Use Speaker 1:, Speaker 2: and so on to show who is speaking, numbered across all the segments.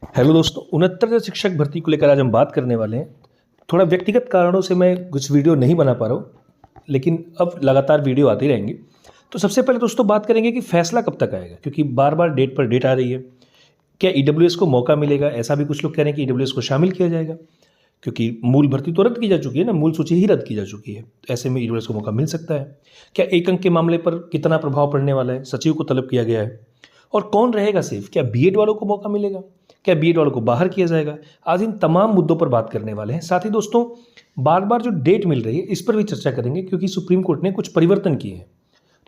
Speaker 1: Hello दोस्तों, 69 शिक्षक भर्ती को लेकर आज हम बात करने वाले हैं। थोड़ा व्यक्तिगत कारणों से मैं कुछ वीडियो नहीं बना पा रहा हूँ, लेकिन अब लगातार वीडियो आती रहेंगी। तो सबसे पहले दोस्तों बात करेंगे कि फैसला कब तक आएगा, क्योंकि बार बार डेट पर डेट आ रही है। क्या ईडब्ल्यूएस को मौका मिलेगा? ऐसा भी कुछ लोग कह रहे हैं कि ईडब्ल्यूएस को शामिल किया जाएगा, क्योंकि मूल भर्ती तो रद्द की जा चुकी है ना, मूल सूची ही रद्द की जा चुकी है। ऐसे में ईडब्ल्यूएस को मौका मिल सकता है। क्या एक अंक के मामले पर कितना प्रभाव पड़ने वाला है? सचिव को तलब किया गया है। और कौन रहेगा सेफ? क्या बीएड वालों को मौका मिलेगा? क्या बीएड वालों को बाहर किया जाएगा? आज इन तमाम मुद्दों पर बात करने वाले हैं। साथ ही दोस्तों बार बार जो डेट मिल रही है इस पर भी चर्चा करेंगे, क्योंकि सुप्रीम कोर्ट ने कुछ परिवर्तन किए हैं,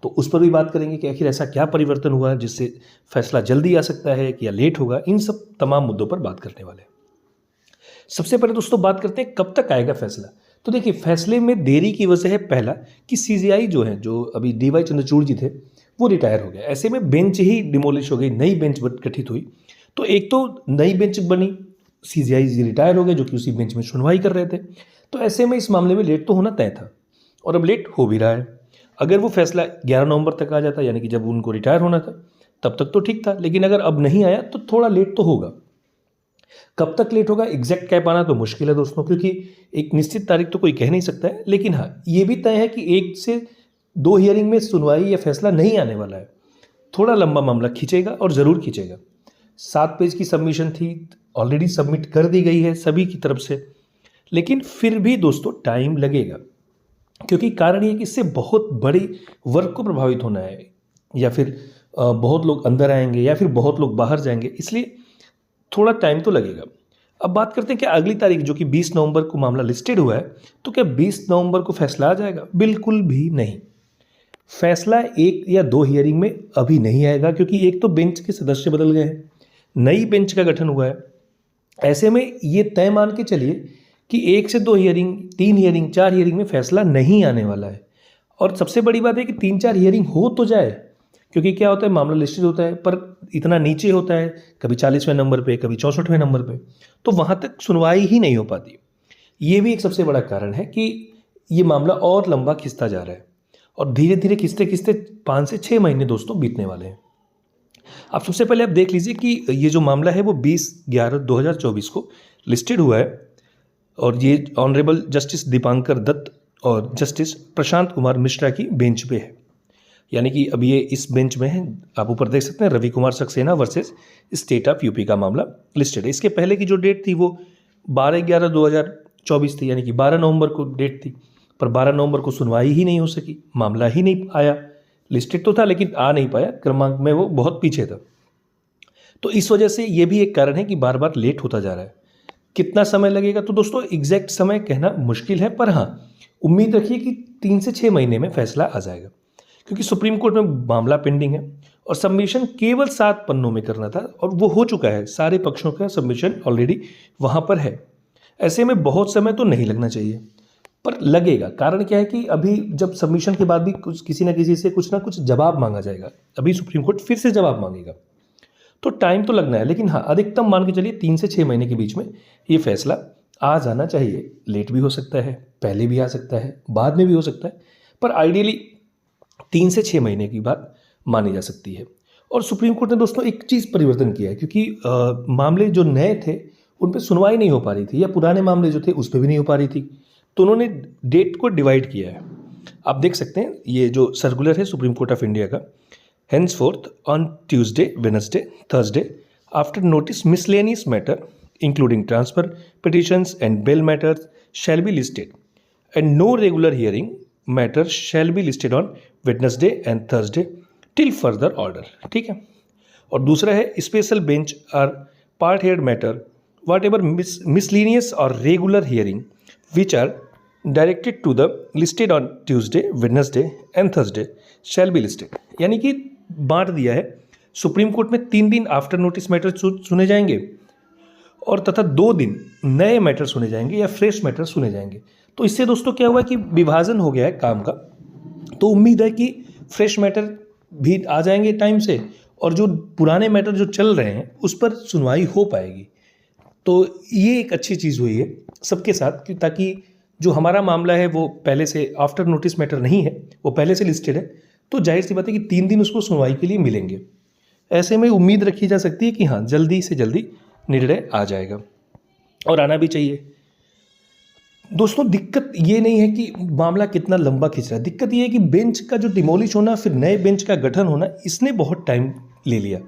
Speaker 1: तो उस पर भी बात करेंगे कि आखिर ऐसा क्या परिवर्तन हुआ है जिससे फैसला जल्दी आ सकता है कि या लेट होगा। इन सब तमाम मुद्दों पर बात करने वाले हैं। सबसे पहले दोस्तों बात करते हैं कब तक आएगा फैसला। तो देखिए, फैसले में देरी की वजह है पहला कि सीजीआई जो है, जो अभी डीवाई चंद्रचूड़ जी थे, वो रिटायर हो गया। ऐसे में बेंच ही डिमोलिश हो गई, नई बेंच गठित हुई। तो एक तो नई बेंच बनी, सीजीआई जी रिटायर हो गए जो कि उसी बेंच में सुनवाई कर रहे थे। तो ऐसे में इस मामले में लेट तो होना तय था, और अब लेट हो भी रहा है। अगर वो फैसला 11 नवंबर तक आ जाता, यानी कि जब उनको रिटायर होना था, तब तक तो ठीक था। लेकिन अगर अब नहीं आया तो थोड़ा लेट तो होगा। कब तक लेट होगा एग्जैक्ट कह पाना तो मुश्किल है दोस्तों, क्योंकि एक निश्चित तारीख तो कोई कह नहीं सकता है। लेकिन हाँ, ये भी तय है कि 1 से 2 हियरिंग में सुनवाई या फैसला नहीं आने वाला है। थोड़ा लंबा मामला खींचेगा, और ज़रूर खींचेगा। 7 पेज की सबमिशन थी, ऑलरेडी सबमिट कर दी गई है सभी की तरफ से। लेकिन फिर भी दोस्तों टाइम लगेगा, क्योंकि कारण ये कि इससे बहुत बड़ी वर्ग को प्रभावित होना है, या फिर बहुत लोग अंदर आएंगे या फिर बहुत लोग बाहर जाएंगे, इसलिए थोड़ा टाइम तो लगेगा। अब बात करते हैं कि अगली तारीख जो कि 20 नवंबर को मामला लिस्टेड हुआ है, तो क्या 20 नवंबर को फैसला आ जाएगा? बिल्कुल भी नहीं। फैसला 1 या 2 हियरिंग में अभी नहीं आएगा, क्योंकि एक तो बेंच के सदस्य बदल गए हैं, नई बेंच का गठन हुआ है। ऐसे में ये तय मान के चलिए कि 1 से 2 हियरिंग, 3 हियरिंग, 4 हियरिंग में फैसला नहीं आने वाला है। और सबसे बड़ी बात है कि 3-4 हियरिंग हो तो जाए, क्योंकि क्या होता है, मामला लिस्टेड होता है पर इतना नीचे होता है, कभी 40वें नंबर पे, कभी 64वें नंबर पे, तो वहाँ तक सुनवाई ही नहीं हो पाती। ये भी एक सबसे बड़ा कारण है कि ये मामला और लंबा खिंचता जा रहा है, और धीरे धीरे खिंचते खिंचते 5 से 6 महीने दोस्तों बीतने वाले हैं। अब सबसे पहले आप देख लीजिए कि ये जो मामला है वो 20/11/2024 को लिस्टेड हुआ है, और ये ऑनरेबल जस्टिस दीपांकर दत्त और जस्टिस प्रशांत कुमार मिश्रा की बेंच पे है। यानी कि अब ये इस बेंच में है, आप ऊपर देख सकते हैं, Ravi Kumar Saxena versus state of UP का मामला लिस्टेड है। इसके पहले की जो डेट थी वो 12/11/2024 थी, यानी कि 12 नवंबर को डेट थी, पर 12 नवंबर को सुनवाई ही नहीं हो सकी, मामला ही नहीं आया। लिस्टेड तो था लेकिन आ नहीं पाया, क्रमांक में वो बहुत पीछे था। तो इस वजह से ये भी एक कारण है कि बार बार लेट होता जा रहा है। कितना समय लगेगा तो दोस्तों एग्जैक्ट समय कहना मुश्किल है, पर हाँ, उम्मीद रखिए कि 3 से 6 महीने में फैसला आ जाएगा, क्योंकि सुप्रीम कोर्ट में मामला पेंडिंग है, और सबमिशन केवल 7 पन्नों में करना था, और वो हो चुका है। सारे पक्षों का सबमिशन ऑलरेडी वहाँ पर है। ऐसे में बहुत समय तो नहीं लगना चाहिए, पर लगेगा। कारण क्या है कि अभी जब सबमिशन के बाद भी कुछ किसी ना किसी से कुछ ना कुछ जवाब मांगा जाएगा, अभी सुप्रीम कोर्ट फिर से जवाब मांगेगा, तो टाइम तो लगना है। लेकिन हाँ, अधिकतम मान के चलिए 3 से 6 महीने के बीच में ये फैसला आ जाना चाहिए। लेट भी हो सकता है, पहले भी आ सकता है, बाद में भी हो सकता है, पर आइडियली 3 से 6 महीने की बात मानी जा सकती है। और सुप्रीम कोर्ट ने दोस्तों एक चीज़ परिवर्तन किया है, क्योंकि मामले जो नए थे उन पर सुनवाई नहीं हो पा रही थी, या पुराने मामले जो थे उस पर भी नहीं हो पा रही थी, तो उन्होंने डेट को डिवाइड किया है। आप देख सकते हैं ये जो सर्कुलर है सुप्रीम कोर्ट ऑफ इंडिया का, henceforth on Tuesday, Wednesday, Thursday, after notice miscellaneous matter including transfer petitions and bail matters shall be listed, and no regular hearing matters shall be listed on Wednesday and Thursday till further order। ठीक है। और दूसरा है special bench और part head matter whatever miscellaneous or regular hearing which are directed to the listed on Tuesday, Wednesday and Thursday shall be listed। यानी कि बांट दिया है, सुप्रीम कोर्ट में 3 दिन आफ्टर नोटिस मैटर सुने जाएंगे, और तथा 2 दिन नए मैटर सुने जाएंगे या फ्रेश मैटर सुने जाएंगे। तो इससे दोस्तों क्या हुआ कि विभाजन हो गया है काम का। तो उम्मीद है कि फ्रेश मैटर भी आ जाएंगे टाइम से, और जो पुराने मैटर जो चल रहे हैं उस पर सुनवाई हो पाएगी। तो ये एक अच्छी चीज़ हुई है सबके साथ, कि ताकि जो हमारा मामला है वो पहले से आफ्टर नोटिस मैटर नहीं है, वो पहले से लिस्टेड है, तो जाहिर सी बात है कि 3 दिन उसको सुनवाई के लिए मिलेंगे। ऐसे में उम्मीद रखी जा सकती है कि हाँ, जल्दी से जल्दी निर्णय आ जाएगा और आना भी चाहिए। दोस्तों दिक्कत ये नहीं है कि मामला कितना लंबा खिंच रहा है, दिक्कत ये है कि बेंच का जो डिमोलिश होना फिर नए बेंच का गठन होना, इसने बहुत टाइम ले लिया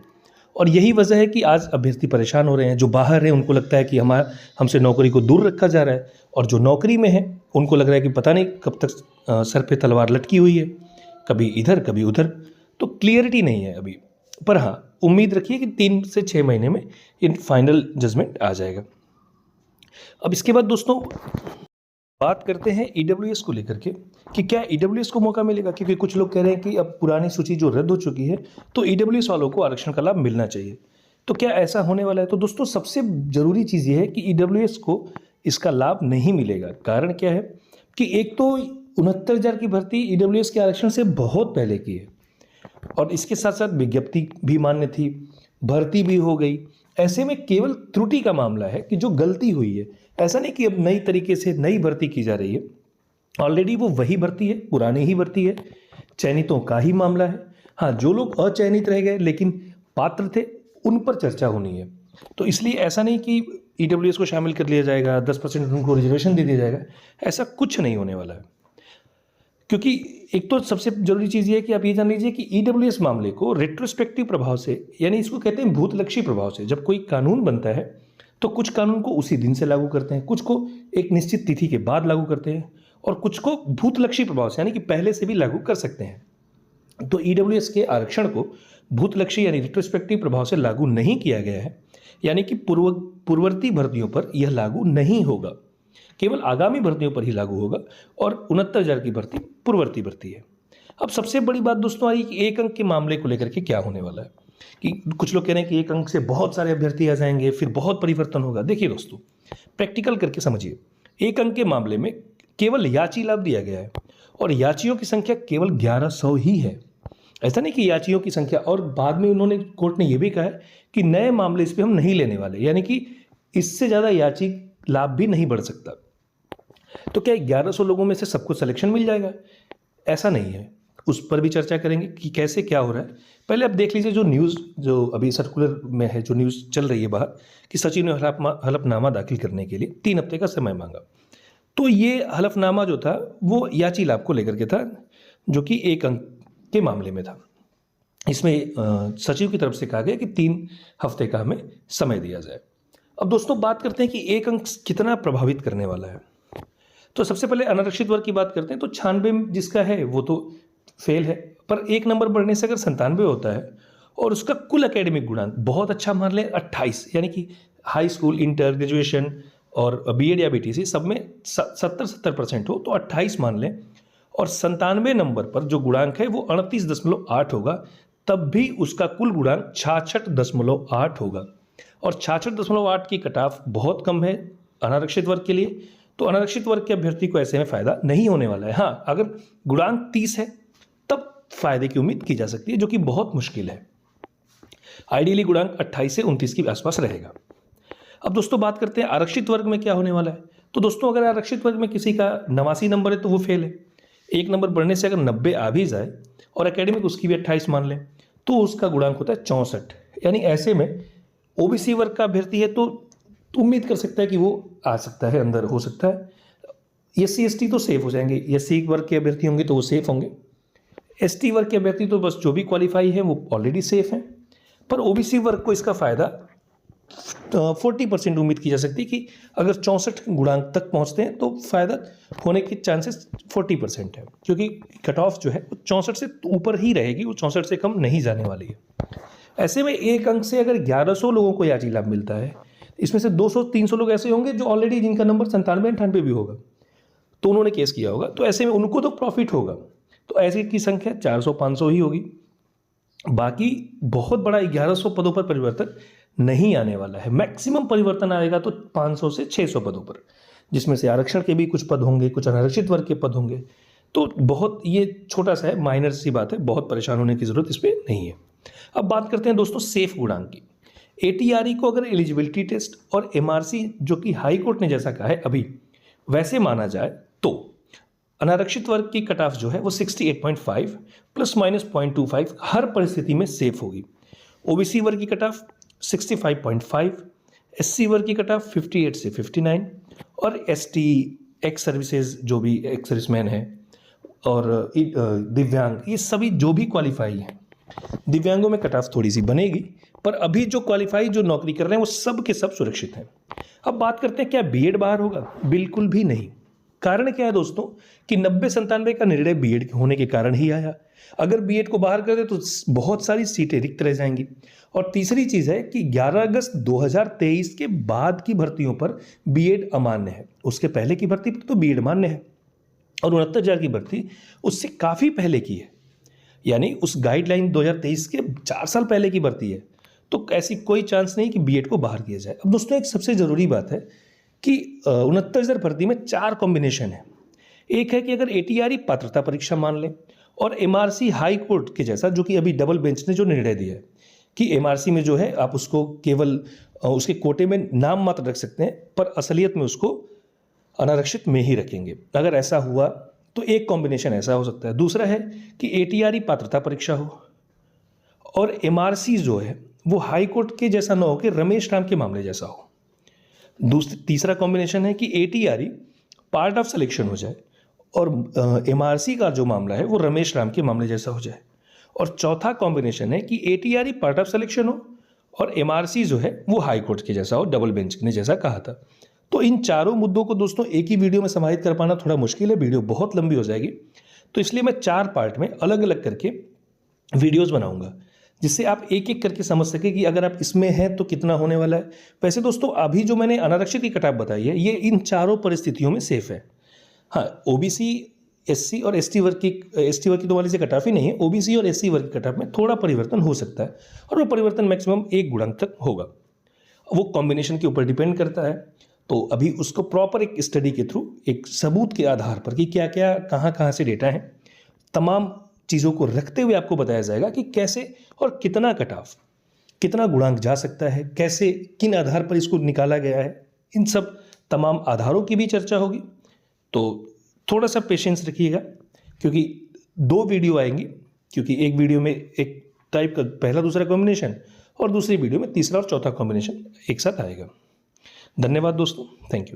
Speaker 1: और यही वजह है कि आज अभ्यर्थी परेशान हो रहे हैं। जो बाहर हैं उनको लगता है कि हमसे नौकरी को दूर रखा जा रहा है और जो नौकरी में है उनको लग रहा है कि पता नहीं कब तक सर पे तलवार लटकी हुई है, कभी इधर कभी उधर, तो क्लियरिटी नहीं है अभी। पर हाँ, उम्मीद रखिए कि 3 से 6 महीने में इन फाइनल जजमेंट आ जाएगा। अब इसके बाद दोस्तों बात करते हैं ईडब्ल्यूएस को लेकर के कि क्या ईडब्ल्यूएस को मौका मिलेगा, क्योंकि कुछ लोग कह रहे हैं कि अब पुरानी सूची जो रद्द हो चुकी है तो ईडब्ल्यूएस वालों को आरक्षण का लाभ मिलना चाहिए। तो क्या ऐसा होने वाला है? तो दोस्तों सबसे ज़रूरी चीज़ ये है कि ईडब्ल्यूएस को इसका लाभ नहीं मिलेगा। कारण क्या है कि एक तो 69,000 की भर्ती ईडब्ल्यूएस के आरक्षण से बहुत पहले की है और इसके साथ साथ विज्ञप्ति भी मान्य थी, भर्ती भी हो गई। ऐसे में केवल त्रुटि का मामला है कि जो गलती हुई है, ऐसा नहीं कि अब नई तरीके से नई भर्ती की जा रही है, ऑलरेडी वो वही भर्ती है, पुरानी ही भर्ती है, चयनितों का ही मामला है। हाँ, जो लोग अचयनित रह गए लेकिन पात्र थे उन पर चर्चा होनी है। तो इसलिए ऐसा नहीं कि ईडब्ल्यूएस को शामिल कर लिया जाएगा, 10% उनको रिजर्वेशन दे दिया जाएगा, ऐसा कुछ नहीं होने वाला है। क्योंकि एक तो सबसे जरूरी चीज़ ये है कि आप ये जान लीजिए कि ईडब्ल्यूएस मामले को रेट्रोस्पेक्टिव प्रभाव से, यानी इसको कहते हैं भूतलक्षी प्रभाव से, जब कोई कानून बनता है तो कुछ कानून को उसी दिन से लागू करते हैं, कुछ को एक निश्चित तिथि के बाद लागू करते हैं और कुछ को भूतलक्षी प्रभाव से यानी कि पहले से भी लागू कर सकते हैं। तो ईडब्ल्यूएस के आरक्षण को भूतलक्षी यानी रेट्रोस्पेक्टिव प्रभाव से लागू नहीं किया गया है, यानी कि पूर्ववर्ती भर्तियों पर यह लागू नहीं होगा, केवल आगामी भर्तियों पर ही लागू होगा और 69,000 की भर्ती पूर्ववर्ती भर्ती है। अब सबसे बड़ी बात दोस्तों आ रही है कि एक अंक के मामले को लेकर के क्या होने वाला है, कि कुछ लोग कह रहे हैं कि एक अंक से बहुत सारे अभ्यर्थी आ जाएंगे, फिर बहुत परिवर्तन होगा। देखिए दोस्तों, प्रैक्टिकल करके समझिए, एक अंक के मामले में केवल याची लाभ दिया गया है और याचियों की संख्या केवल 1100 ही है। ऐसा नहीं कि याचियों की संख्या, और बाद में उन्होंने, कोर्ट ने यह भी कहा है कि नए मामले इस पर हम नहीं लेने वाले, यानी कि इससे ज़्यादा याची लाभ भी नहीं बढ़ सकता। तो क्या 1100 लोगों में से सबको सिलेक्शन मिल जाएगा? ऐसा नहीं है, उस पर भी चर्चा करेंगे कि कैसे क्या हो रहा है। पहले आप देख लीजिए जो न्यूज़ जो अभी सर्कुलर में है, जो न्यूज़ चल रही है बाहर कि सचिव ने हलफनामा दाखिल करने के लिए 3 हफ्ते का समय मांगा। तो ये हलफनामा जो था वो याची लाभ को लेकर के था, जो कि एक अंक के मामले में था। इसमें सचिव की तरफ से कहा गया कि 3 हफ्ते का हमें समय दिया जाए। अब दोस्तों बात करते हैं कि एक अंक कितना प्रभावित करने वाला है। तो सबसे पहले अनारक्षित वर्ग की बात करते हैं तो 96 जिसका है वो तो फेल है, पर 1 नंबर बढ़ने से अगर 97 होता है और उसका कुल एकेडमिक गुणांक बहुत अच्छा मान लें 28, यानी कि हाई स्कूल, इंटर, ग्रेजुएशन और बीएड या बीटीसी सब में 70% हो तो 28 मान लें, और 97 नंबर पर जो गुणांक है वो 38.8 होगा, तब भी उसका कुल गुणांक 66.8 होगा। और 66.8 की कट ऑफ बहुत कम है अनारक्षित वर्ग के लिए, तो अनारक्षित वर्ग के अभ्यर्थी को ऐसे में फायदा नहीं होने वाला है। हाँ, अगर गुणांक 30 है तब फायदे की उम्मीद की जा सकती है, जो कि बहुत मुश्किल है। आइडियली गुणांक 28 से 29 के आसपास रहेगा। अब दोस्तों बात करते हैं आरक्षित वर्ग में क्या होने वाला है। तो दोस्तों अगर आरक्षित वर्ग में किसी का 89 नंबर है तो वो फेल है। 1 नंबर बढ़ने से अगर 90 आ भी जाए और एकेडमिक उसकी भी 28 मान लें तो उसका गुणांक होता है 64, यानी ऐसे में ओबीसी वर्ग का अभ्यर्थी है तो उम्मीद कर सकता है कि वो आ सकता है, अंदर हो सकता है। एससी एसटी तो सेफ हो जाएंगे, एससी वर्ग के अभ्यर्थी होंगे तो वो सेफ होंगे, एसटी वर्ग के अभ्यर्थी तो बस जो भी क्वालिफाई है वो ऑलरेडी सेफ हैं। पर ओबीसी वर्ग को इसका फायदा 40% उम्मीद की जा सकती है कि अगर 64 गुणांक तक पहुंचते हैं तो फायदा होने की चांसेस 40% है, क्योंकि कट ऑफ जो है वो 64 से ऊपर ही रहेगी, वो 64 से कम नहीं जाने वाली है। ऐसे में एक अंक से अगर 1100 लोगों को याची लाभ मिलता है, इसमें से 200-300 लोग ऐसे होंगे जो ऑलरेडी जिनका नंबर 97-98 भी होगा, तो उन्होंने केस किया होगा, तो ऐसे में उनको तो प्रॉफिट होगा। तो ऐसे की संख्या 400-500 ही होगी। बाकी बहुत बड़ा 1100 पदों पर परिवर्तन नहीं आने वाला है। मैक्सिमम परिवर्तन आएगा तो 500 से 600 पदों पर, जिसमें से आरक्षण के भी कुछ पद होंगे, कुछ अनारक्षित वर्ग के पद होंगे। तो बहुत ये छोटा सा है, माइनर सी बात है, बहुत परेशान होने की जरूरत इस पर नहीं है। अब बात करते हैं दोस्तों सेफ गुणांक की। एटीआरई को अगर एलिजिबिलिटी टेस्ट और एमआरसी, जो कि हाई कोर्ट ने जैसा कहा है अभी, वैसे माना जाए तो अनारक्षित वर्ग की कट ऑफ जो है वो 68.5 ±0.25 हर परिस्थिति में सेफ होगी। ओबीसी वर्ग की कट ऑफ 65.5, SC वर्ग की कट ऑफ 58 से 59 और ST एक्स सर्विसेज जो भी एक्स सर्विसमैन है और दिव्यांग, ये सभी जो भी क्वालिफाई हैं, दिव्यांगों में कट ऑफ थोड़ी सी बनेगी, पर अभी जो क्वालिफाई जो नौकरी कर रहे हैं वो सब के सब सुरक्षित हैं। अब बात करते हैं क्या बीएड बाहर होगा? बिल्कुल भी नहीं। कारण क्या है दोस्तों कि 90-97 का निर्णय बीएड होने के कारण ही आया। अगर बीएड को बाहर कर दे तो बहुत सारी सीटें रिक्त रह जाएंगी। और तीसरी चीज़ है कि 11 अगस्त 2023 के बाद की भर्तियों पर बीएड अमान्य है, उसके पहले की भर्ती पर तो बीएड मान्य है। और 69,000 की भर्ती उससे काफ़ी पहले की है, यानी उस गाइडलाइन 2023 के 4 साल पहले की भर्ती है। तो ऐसी कोई चांस नहीं कि बीएड को बाहर किया जाए। अब दोस्तों एक सबसे ज़रूरी बात है कि 69,000 भर्ती में 4 कॉम्बिनेशन है। एक है कि अगर ATRE पात्रता परीक्षा मान लें और MRC हाई कोर्ट के जैसा, जो कि अभी डबल बेंच ने जो निर्णय दिया है कि MRC में जो है आप उसको केवल उसके कोटे में नाम मात्र रख सकते हैं, पर असलियत में उसको अनारक्षित में ही रखेंगे। अगर ऐसा हुआ तो एक कॉम्बिनेशन ऐसा हो सकता है। दूसरा है कि ATRE पात्रता परीक्षा हो और MRC जो है वो हाई कोर्ट के जैसा ना हो कि रमेश राम के मामले जैसा हो। तीसरा कॉम्बिनेशन है कि ATRE पार्ट ऑफ सिलेक्शन हो जाए और MRC का जो मामला है वो रमेश राम के मामले जैसा हो जाए। और चौथा कॉम्बिनेशन है कि ATRE पार्ट ऑफ सिलेक्शन हो और MRC जो है वो हाई कोर्ट के जैसा हो, डबल बेंच ने जैसा कहा था। तो इन चारों मुद्दों को दोस्तों एक ही वीडियो में समाहित कर पाना थोड़ा मुश्किल है, वीडियो बहुत लंबी हो जाएगी। तो इसलिए मैं 4 पार्ट में अलग अलग करके वीडियोस बनाऊंगा, जिससे आप एक एक करके समझ सके कि अगर आप इसमें हैं तो कितना होने वाला है। वैसे दोस्तों अभी जो मैंने अनारक्षित की कट ऑफ बताई है ये इन चारों परिस्थितियों में सेफ है। हाँ, OBC, SC और ST वर्ग की तो वाली से कट ऑफ ही नहीं है। OBC और SC वर्ग की कट ऑफ में थोड़ा परिवर्तन हो सकता है और वो परिवर्तन मैक्सिमम 1 गुणांक तक होगा। वो कॉम्बिनेशन के ऊपर डिपेंड करता है। तो अभी उसको प्रॉपर एक स्टडी के थ्रू, एक सबूत के आधार पर कि क्या क्या कहाँ से डेटा है, तमाम चीज़ों को रखते हुए आपको बताया जाएगा कि कैसे और कितना कट ऑफ, कितना गुणांक जा सकता है, कैसे किन आधार पर इसको निकाला गया है, इन सब तमाम आधारों की भी चर्चा होगी। तो थोड़ा सा पेशेंस रखिएगा क्योंकि 2 वीडियो आएंगी, क्योंकि एक वीडियो में एक टाइप का पहला दूसरा कॉम्बिनेशन और दूसरी वीडियो में तीसरा और चौथा कॉम्बिनेशन एक साथ आएगा। धन्यवाद दोस्तों, थैंक यू।